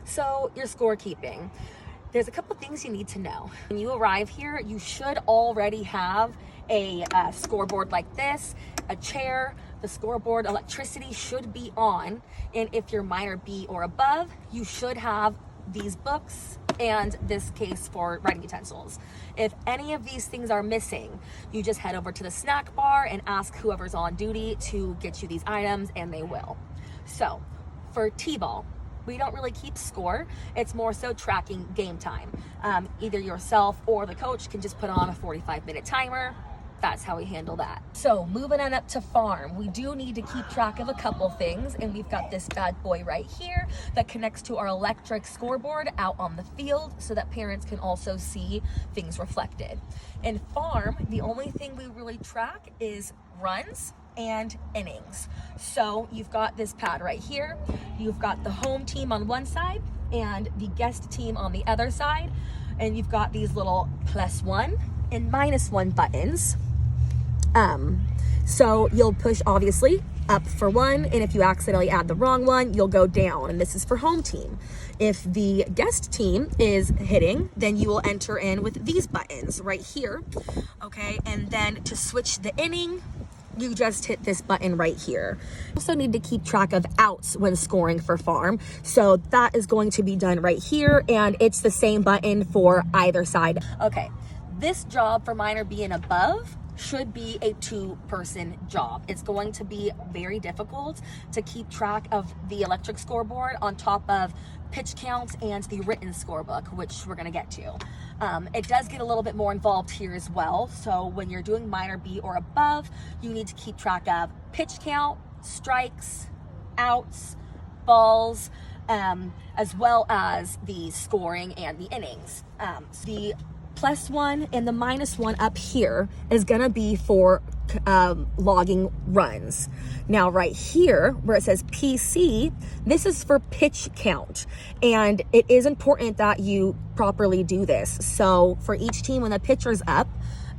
So your scorekeeping. There's a couple things you need to know. When you arrive here, you should already have a scoreboard like this, a chair, the scoreboard, electricity should be on. And if you're minor B or above, you should have these books and this case for writing utensils. If any of these things are missing, you just head over to the snack bar and ask whoever's on duty to get you these items, and they will. So for T-ball, we don't really keep score. It's more so tracking game time. Either yourself or the coach can just put on a 45-minute timer. That's how we handle that. So moving on up to farm, we do need to keep track of a couple things, and we've got this bad boy right here that connects to our electric scoreboard out on the field so that parents can also see things reflected. In farm, the only thing we really track is runs and innings. So you've got this pad right here. You've got the home team on one side and the guest team on the other side. And you've got these little +1 and -1 buttons. So you'll push obviously up for one, and if you accidentally add the wrong one, you'll go down, and this is for home team. If the guest team is hitting, then you will enter in with these buttons right here, okay? And then to switch the inning, you just hit this button right here. You also need to keep track of outs when scoring for farm. So that is going to be done right here, and it's the same button for either side. Okay, this job for minor B and above should be a 2-person job. It's going to be very difficult to keep track of the electric scoreboard on top of pitch counts and the written scorebook, which we're gonna get to. It does get a little bit more involved here as well. So when you're doing minor B or above, you need to keep track of pitch count, strikes, outs, balls, as well as the scoring and the innings. The +1 and the -1 up here is gonna be for logging runs. Now right here where it says PC, this is for pitch count, and it is important that you properly do this. So for each team, when the pitcher's up,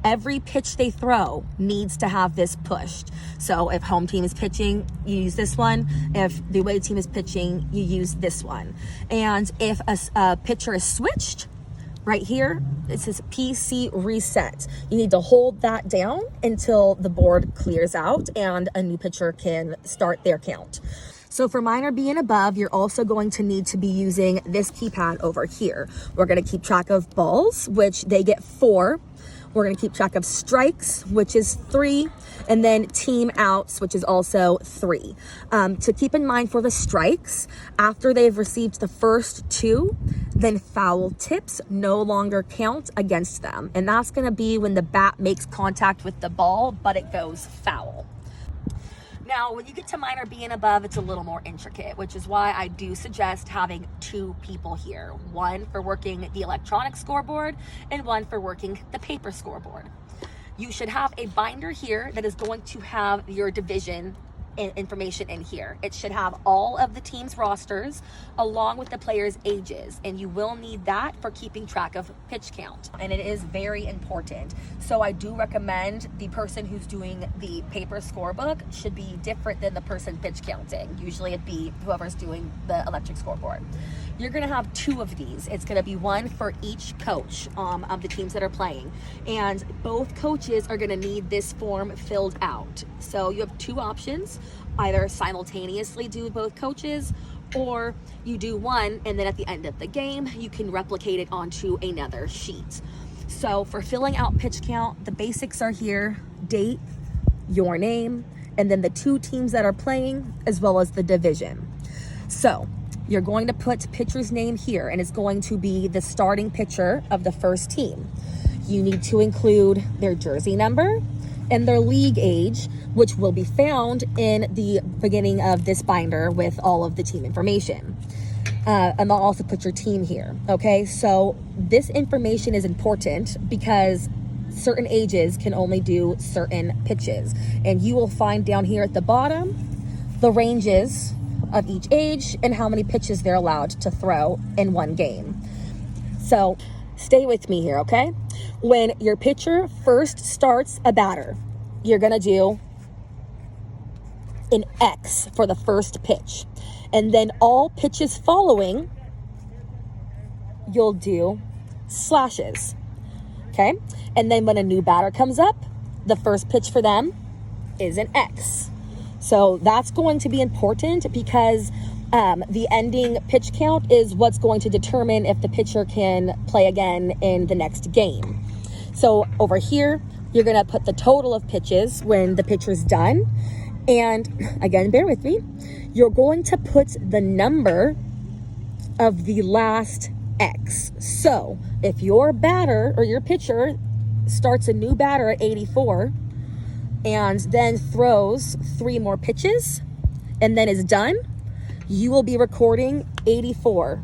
every pitch they throw needs to have this pushed. So if home team is pitching, you use this one. If the away team is pitching, you use this one. And if a pitcher is switched, right here, it says PC reset. You need to hold that down until the board clears out and a new pitcher can start their count. So for minor B and above, you're also going to need to be using this keypad over here. We're going to keep track of balls, which they get 4. We're going to keep track of strikes, which is 3, and then team outs, which is also 3. To keep in mind for the strikes, after they've received the first 2, then foul tips no longer count against them. And that's going to be when the bat makes contact with the ball, but it goes foul. Now, when you get to minor B and above, it's a little more intricate, which is why I do suggest having 2 people here. One for working the electronic scoreboard and one for working the paper scoreboard. You should have a binder here that is going to have your division information in here. It should have all of the team's rosters along with the players' ages, and you will need that for keeping track of pitch count, and it is very important. So I do recommend the person who's doing the paper scorebook should be different than the person pitch counting. Usually it'd be whoever's doing the electric scoreboard. You're gonna have 2 of these. It's gonna be one for each coach of the teams that are playing, and both coaches are gonna need this form filled out. So you have 2 options: either simultaneously do both coaches, or you do one and then at the end of the game you can replicate it onto another sheet. So for filling out pitch count, the basics are here: date, your name, and then the 2 teams that are playing, as well as the division. So you're going to put pitcher's name here, and it's going to be the starting pitcher of the first team. You need to include their jersey number and their league age, which will be found in the beginning of this binder with all of the team information. And I'll also put your team here, okay? So this information is important because certain ages can only do certain pitches. And you will find down here at the bottom the ranges of each age and how many pitches they're allowed to throw in one game. So stay with me here, okay? When your pitcher first starts a batter, you're gonna do an X for the first pitch. And then all pitches following you'll do slashes, okay? And then when a new batter comes up, the first pitch for them is an X. So that's going to be important because the ending pitch count is what's going to determine if the pitcher can play again in the next game. So over here, you're gonna put the total of pitches when the pitcher's done. And again, bear with me, you're going to put the number of the last X. So if your batter or your pitcher starts a new batter at 84 and then throws 3 more pitches and then is done, you will be recording 84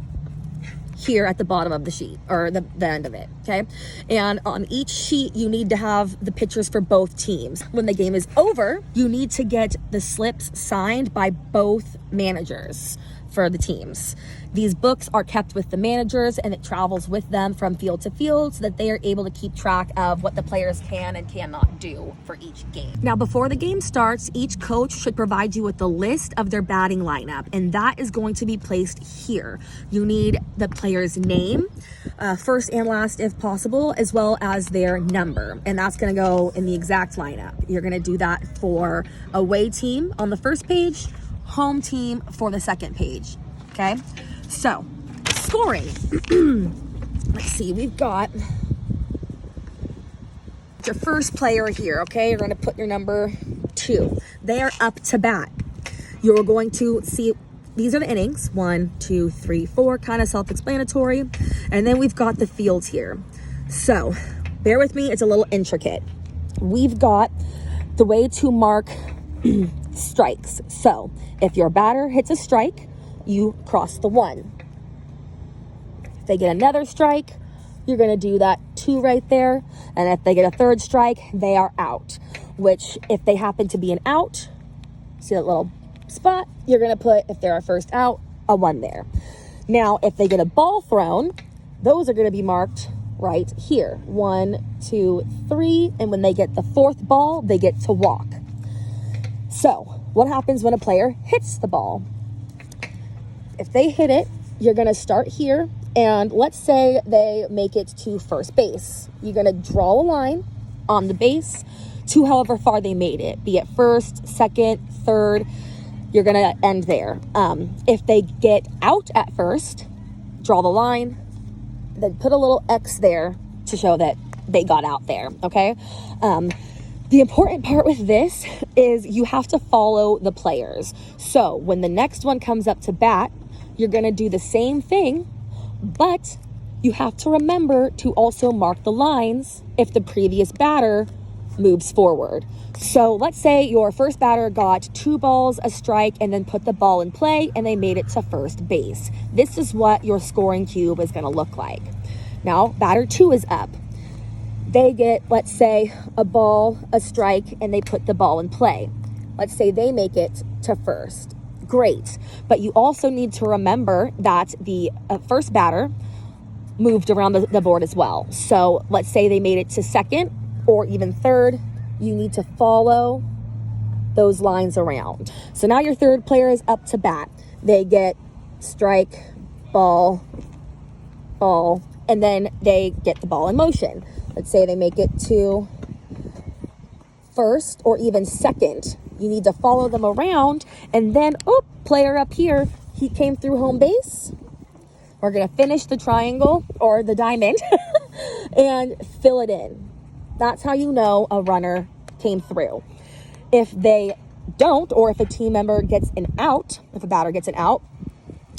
here at the bottom of the sheet, or the end of it, okay? And on each sheet, you need to have the pitchers for both teams. When the game is over, you need to get the slips signed by both managers for the teams. These books are kept with the managers and it travels with them from field to field so that they are able to keep track of what the players can and cannot do for each game. Now, before the game starts, each coach should provide you with the list of their batting lineup, and that is going to be placed here. You need the player's name, first and last if possible, as well as their number, and that's going to go in the exact lineup. You're going to do that for away team on the first page, home team for the second page, okay? So, scoring. Let's see, we've got your first player here, okay? You're gonna put your number 2. They are up to bat. You're going to see, these are the innings, 1, 2, 3, 4, kind of self-explanatory. And then we've got the fields here. So, bear with me, it's a little intricate. We've got the way to mark strikes. So, if your batter hits a strike, you cross the 1. If they get another strike, you're going to do that 2 right there. And if they get a third strike, they are out. Which, if they happen to be an out, see that little spot, you're going to put, if they're a first out, a 1 there. Now, if they get a ball thrown, those are going to be marked right here. 1, 2, 3. And when they get the 4th ball, they get to walk. So, what happens when a player hits the ball? If they hit it, you're going to start here, and let's say they make it to first base. You're going to draw a line on the base to however far they made it, be it first, second, third. You're going to end there. If they get out at first, draw the line, then put a little X there to show that they got out there, okay? The important part with this is you have to follow the players. So when the next one comes up to bat, you're going to do the same thing, but you have to remember to also mark the lines if the previous batter moves forward. So let's say your first batter got 2 balls, a strike, and then put the ball in play, and they made it to first base. This is what your scoring cube is going to look like. Now, batter 2 is up. They get, let's say, a ball, a strike, and they put the ball in play. Let's say they make it to first. Great. But you also need to remember that the first batter moved around the board as well. So let's say they made it to second or even third. You need to follow those lines around. So now your third player is up to bat. They get strike, ball, ball, and then they get the ball in motion. Let's say they make it to first or even second. You need to follow them around, and then, player up here, he came through home base. We're going to finish the triangle or the diamond and fill it in. That's how you know a runner came through. If they don't, or if a team member gets an out, if a batter gets an out,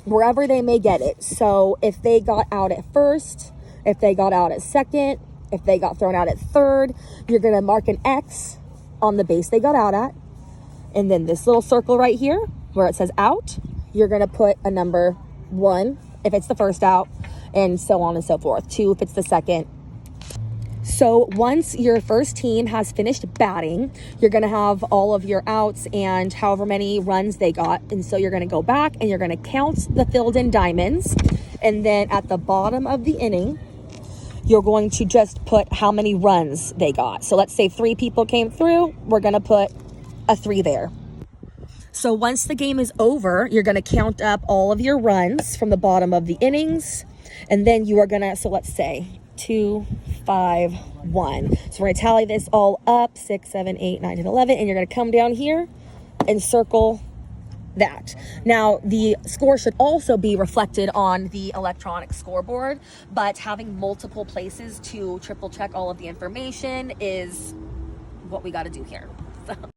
wherever they may get it. So if they got out at first, if they got out at second, if they got thrown out at third, you're going to mark an X on the base they got out at. And then this little circle right here where it says out, you're going to put a number 1 if it's the first out, and so on and so forth. 2 if it's the second. So once your first team has finished batting, you're going to have all of your outs and however many runs they got. And so you're going to go back and you're going to count the filled in diamonds. And then at the bottom of the inning, you're going to just put how many runs they got. So let's say 3 people came through. We're going to put a 3 there. So once the game is over, you're going to count up all of your runs from the bottom of the innings. And then you are gonna, so let's say 2, 5, 1. So we're gonna tally this all up, 6, 7, 8, 9, 10, 11, and you're gonna come down here and circle that. Now, the score should also be reflected on the electronic scoreboard, but having multiple places to triple check all of the information is what we got to do here. So.